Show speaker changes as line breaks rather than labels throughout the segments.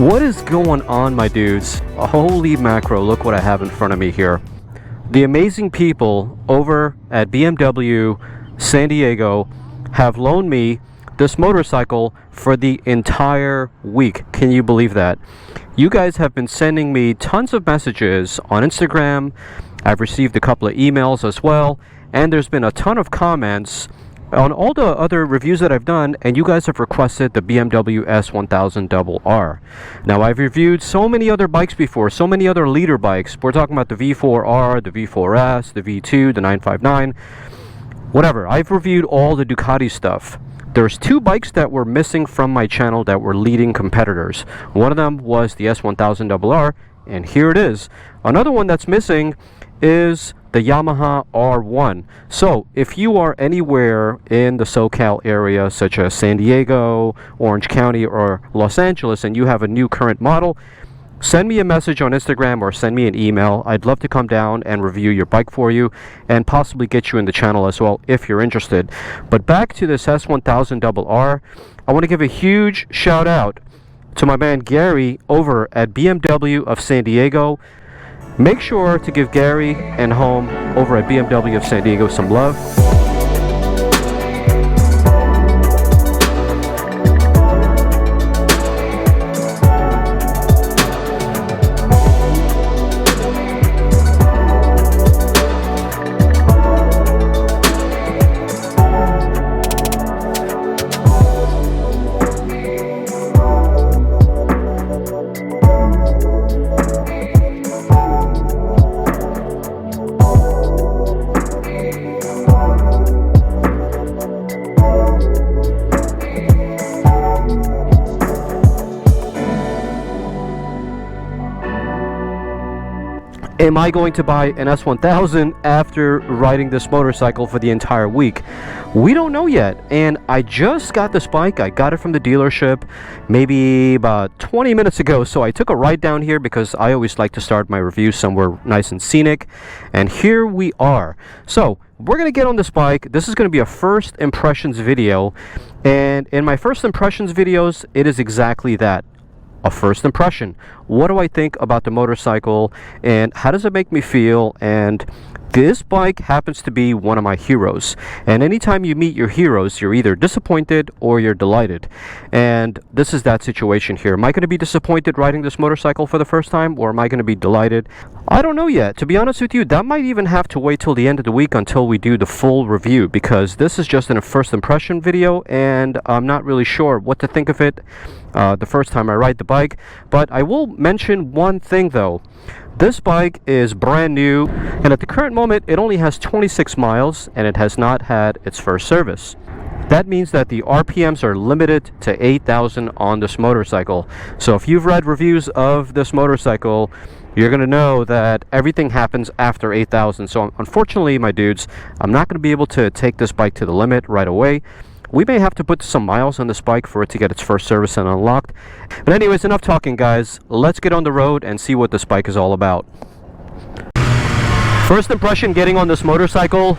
What is going on, my dudes? Holy macro, look what I have in front of me here. The amazing people over at BMW San Diego have loaned me this motorcycle for the entire week. Can you believe that? You guys have been sending me tons of messages on Instagram. I've received a couple of emails as well, and there's been a ton of comments on all the other reviews that I've done, and you guys have requested the BMW S1000RR. Now, I've reviewed so many other bikes before, so many other leader bikes. We're talking about the V4R, the V4S, the V2, the 959, whatever. I've reviewed all the Ducati stuff. There's two bikes that were missing from my channel that were leading competitors. One of them was the S1000RR, and here it is. Another one that's missing is the Yamaha R1. So if you are anywhere in the SoCal area, such as San Diego, Orange County, or Los Angeles, and you have a new current model, send me a message on Instagram or send me an email. I'd love to come down and review your bike for you and possibly get you in the channel as well if you're interested. But back to this S1000RR, I want to give a huge shout out to my man Gary over at BMW of San Diego. Make sure to give Gary and Home over at BMW of San Diego some love. Am I going to buy an S1000 after riding this motorcycle for the entire week? We don't know yet, and I just got this bike. I got it from the dealership maybe about 20 minutes ago, so I took a ride down here because I always like to start my reviews somewhere nice and scenic, and here we are. So we're going to get on this bike. This is going to be a first impressions video, and in my first impressions videos, it is exactly that. A first impression. What do I think about the motorcycle and how does it make me feel? And this bike happens to be one of my heroes, and anytime you meet your heroes, you're either disappointed or you're delighted, and this is that situation here. Am I going to be disappointed riding this motorcycle for the first time, or am I going to be delighted? I don't know yet. To be honest with you, that might even have to wait till the end of the week until we do the full review, because this is just a first impression video and I'm not really sure what to think of it the first time I ride the bike. But I will mention one thing though. This bike is brand new, and at the current moment it only has 26 miles and it has not had its first service. That means that the RPMs are limited to 8,000 on this motorcycle. So if you've read reviews of this motorcycle, you're going to know that everything happens after 8,000. So unfortunately, my dudes, I'm not going to be able to take this bike to the limit right away. We may have to put some miles on this bike for it to get its first service and unlocked. But anyways, enough talking, guys. Let's get on the road and see what this bike is all about. First impression getting on this motorcycle,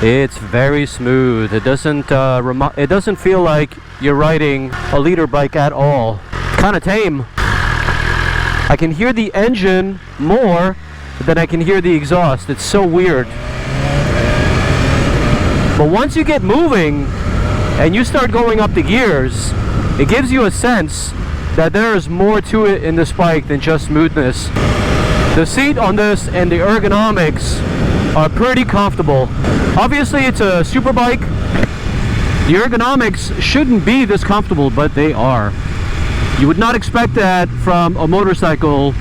it's very smooth. It doesn't feel like you're riding a leader bike at all. Kind of tame. I can hear the engine more than I can hear the exhaust. It's so weird. But once you get moving and you start going up the gears, it gives you a sense that there is more to it in this bike than just smoothness. The seat on this and the ergonomics are pretty comfortable. Obviously it's a super bike. The ergonomics shouldn't be this comfortable, but they are. You would not expect that from a motorcycle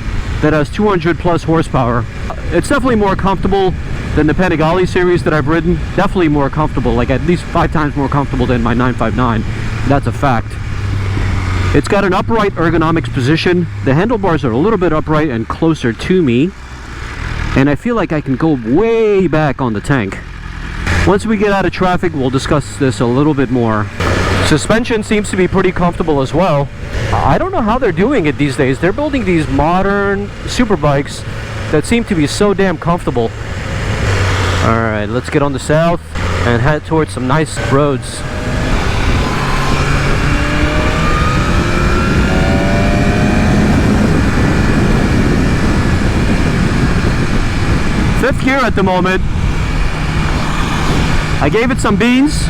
that has 200 plus horsepower. It's definitely more comfortable than the Panigale series that I've ridden. Definitely more comfortable, like at least 5 times more comfortable than my 959. That's a fact. It's got an upright ergonomics position. The handlebars are a little bit upright and closer to me, and I feel like I can go way back on the tank. Once we get out of traffic, we'll discuss this a little bit more. Suspension seems to be pretty comfortable as well. I don't know how they're doing it these days. They're building these modern super bikes that seem to be so damn comfortable. Alright, let's get on the south and head towards some nice roads. gear at the moment. I gave it some beans,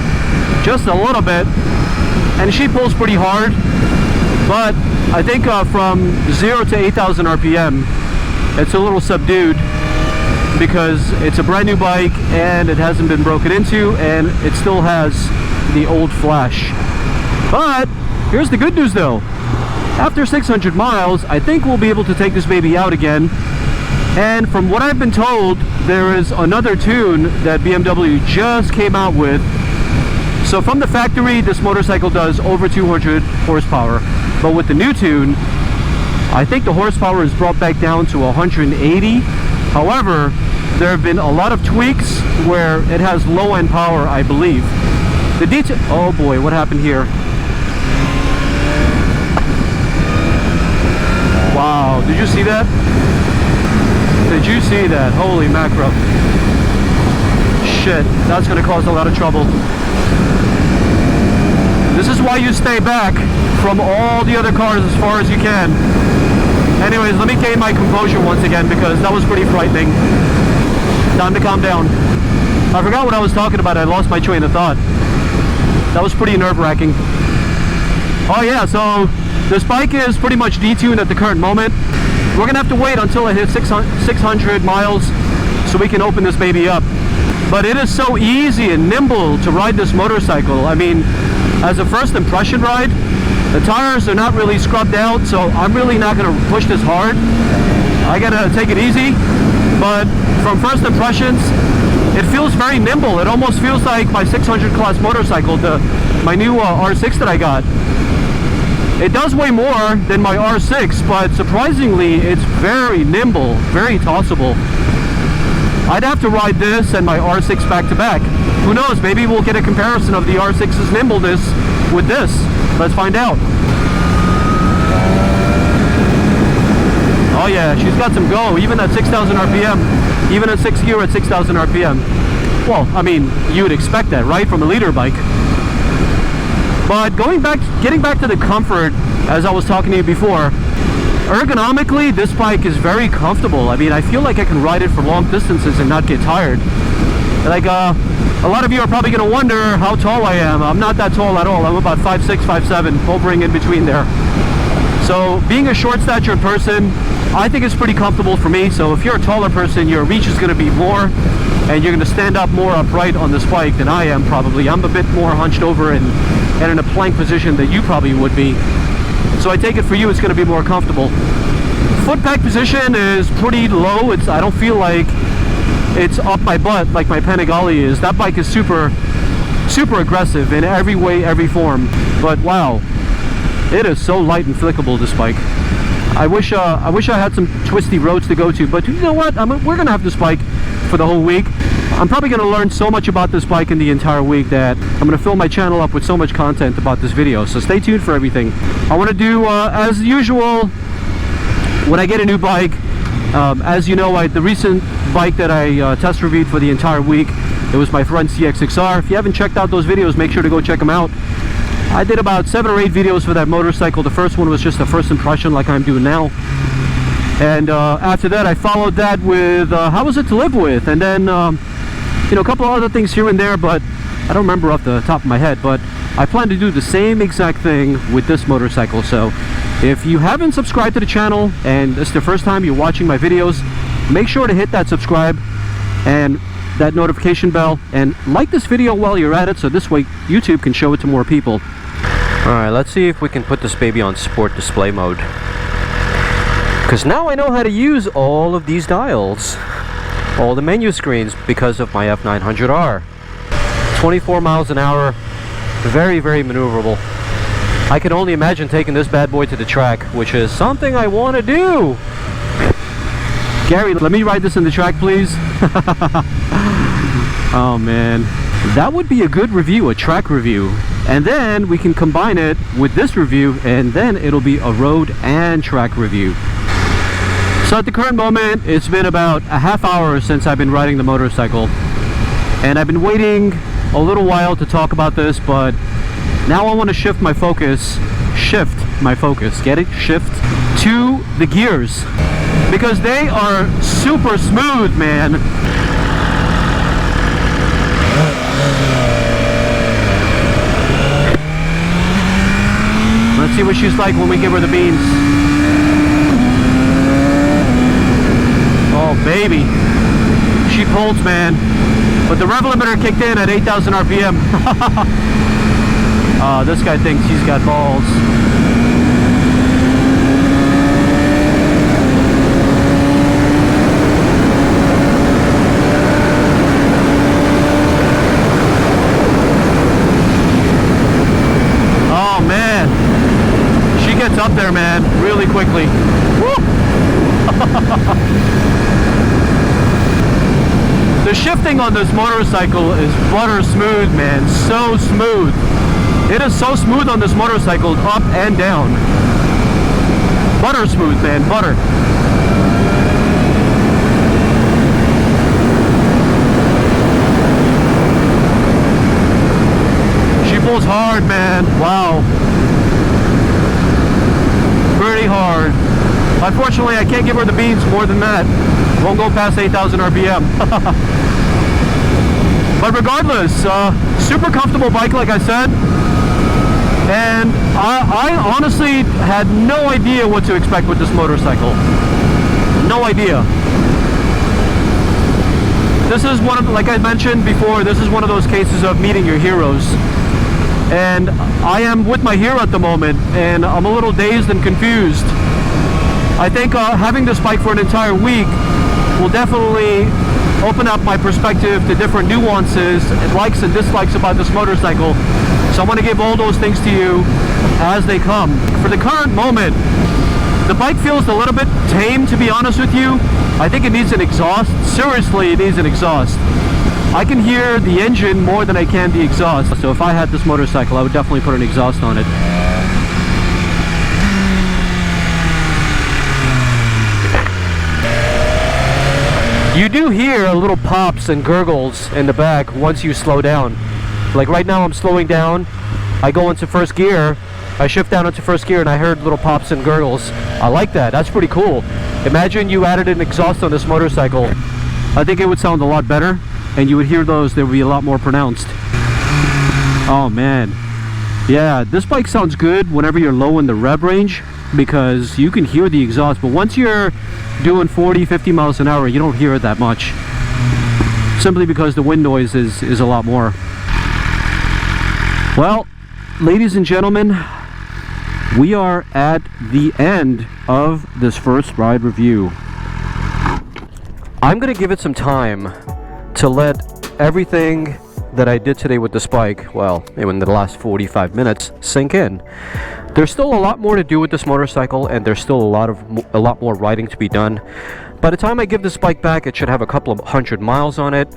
just a little bit, and she pulls pretty hard. But I think from 0 to 8,000 RPM, it's a little subdued because it's a brand new bike and it hasn't been broken into and it still has the old flash. But here's the good news though. After 600 miles, I think we'll be able to take this baby out again. And from what I've been told, there is another tune that BMW just came out with. So from the factory, this motorcycle does over 200 horsepower. But with the new tune, I think the horsepower is brought back down to 180. However, there have been a lot of tweaks where it has low-end power, I believe. The detail... Oh boy, what happened here? Wow, did you see that? Did you see that? Holy macro. Shit, that's gonna cause a lot of trouble. This is why you stay back from all the other cars as far as you can. Anyways, let me gain my composure once again because that was pretty frightening. Time to calm down. I forgot what I was talking about. I lost my train of thought. That was pretty nerve-wracking. Oh yeah, so this bike is pretty much detuned at the current moment. We're gonna have to wait until it hits 600 miles so we can open this baby up. But it is so easy and nimble to ride this motorcycle. I mean, as a first impression ride, the tires are not really scrubbed out, so I'm really not gonna push this hard. I gotta take it easy. But from first impressions, it feels very nimble. It almost feels like my 600 class motorcycle, my new R6 that I got. It does weigh more than my R6, but surprisingly, it's very nimble, very tossable. I'd have to ride this and my R6 back to back. Who knows, maybe we'll get a comparison of the R6's nimbleness with this. Let's find out. Oh yeah, she's got some go, even at 6,000 RPM. Even at 6 gear at 6,000 RPM. Well, I mean, you would expect that, right, from a leader bike. But getting back to the comfort, as I was talking to you before, ergonomically, this bike is very comfortable. I mean, I feel like I can ride it for long distances and not get tired. Like, a lot of you are probably going to wonder how tall I am. I'm not that tall at all. I'm about 5'6", 5'7", hovering in between there. So, being a short-statured person, I think it's pretty comfortable for me. So, if you're a taller person, your reach is going to be more, and you're going to stand up more upright on this bike than I am, probably. I'm a bit more hunched over and in a plank position than you probably would be. So I take it for you it's going to be more comfortable. Foot peg position is pretty low. I don't feel like it's up my butt like my Panigale is. That bike is super aggressive in every way, every form. But wow, it is so light and flickable, this bike. I wish I had some twisty roads to go to, but you know what? We're gonna have this bike for the whole week. I'm probably gonna learn so much about this bike in the entire week that I'm gonna fill my channel up with so much content about this video. So stay tuned for everything. I want to do as usual when I get a new bike. As you know, the recent bike that I test reviewed for the entire week, it was my friend CX-6R. If you haven't checked out those videos, make sure to go check them out. I did about 7 or 8 videos for that motorcycle. The first one was just a first impression like I'm doing now. And after that, I followed that with how was it to live with? And then, you know, a couple of other things here and there, but I don't remember off the top of my head. But I plan to do the same exact thing with this motorcycle. So if you haven't subscribed to the channel and it's the first time you're watching my videos, make sure to hit that subscribe and that notification bell, and like this video while you're at it, so this way YouTube can show it to more people. Alright, let's see if we can put this baby on sport display mode, because now I know how to use all of these dials, all the menu screens, because of my F900R. 24 miles an hour, very maneuverable. I can only imagine taking this bad boy to the track, which is something I want to do. Gary, let me ride this in the track, please. Oh man, that would be a good review, a track review. And then we can combine it with this review, and then it'll be a road and track review. So at the current moment, it's been about a half hour since I've been riding the motorcycle. And I've been waiting a little while to talk about this, but now I want to shift my focus, get it? Shift to the gears, because they are super smooth, man. Let's see what she's like when we give her the beans. Oh, baby. She pulls, man. But the rev limiter kicked in at 8,000 RPM. This guy thinks he's got balls. Oh, man. She gets up there, man, really quickly. Woo! The shifting on this motorcycle is butter smooth, man. So smooth. It is so smooth on this motorcycle, up and down. Butter smooth, man. Butter. She pulls hard, man. Wow. Pretty hard. Unfortunately, I can't give her the beans more than that. Won't go past 8,000 RPM. But regardless, super comfortable bike, like I said. And I honestly had no idea what to expect with this motorcycle. No idea. This is one of, like I mentioned before, this is one of those cases of meeting your heroes. And I am with my hero at the moment, and I'm a little dazed and confused. I think having this bike for an entire week will definitely open up my perspective to different nuances, likes and dislikes about this motorcycle. So I want to give all those things to you as they come. For the current moment, the bike feels a little bit tame, to be honest with you. I think it needs an exhaust. Seriously, it needs an exhaust. I can hear the engine more than I can the exhaust. So if I had this motorcycle, I would definitely put an exhaust on it. You do hear little pops and gurgles in the back once you slow down. Like right now I'm slowing down, I go into first gear, I shift down into first gear and I heard little pops and gurgles. I like that, that's pretty cool. Imagine you added an exhaust on this motorcycle. I think it would sound a lot better and you would hear those, they would be a lot more pronounced. Oh man. Yeah, this bike sounds good whenever you're low in the rev range because you can hear the exhaust, but once you're doing 40-50 miles an hour you don't hear it that much, simply because the wind noise is a lot more. Well, ladies and gentlemen, we are at the end of this first ride review. I'm gonna give it some time to let everything that I did today with this bike, well, in the last 45 minutes, sink in. There's still a lot more to do with this motorcycle, and there's still a lot more riding to be done. By the time I give this bike back, it should have a couple of 100 miles on it.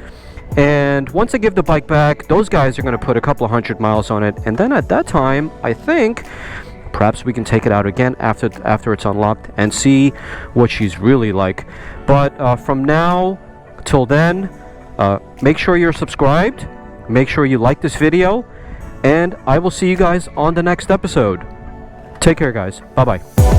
And once I give the bike back, those guys are going to put a couple of 100 miles on it. And then at that time, I think perhaps we can take it out again after it's unlocked and see what she's really like. But from now till then, make sure you're subscribed. Make sure you like this video. And I will see you guys on the next episode. Take care, guys. Bye-bye.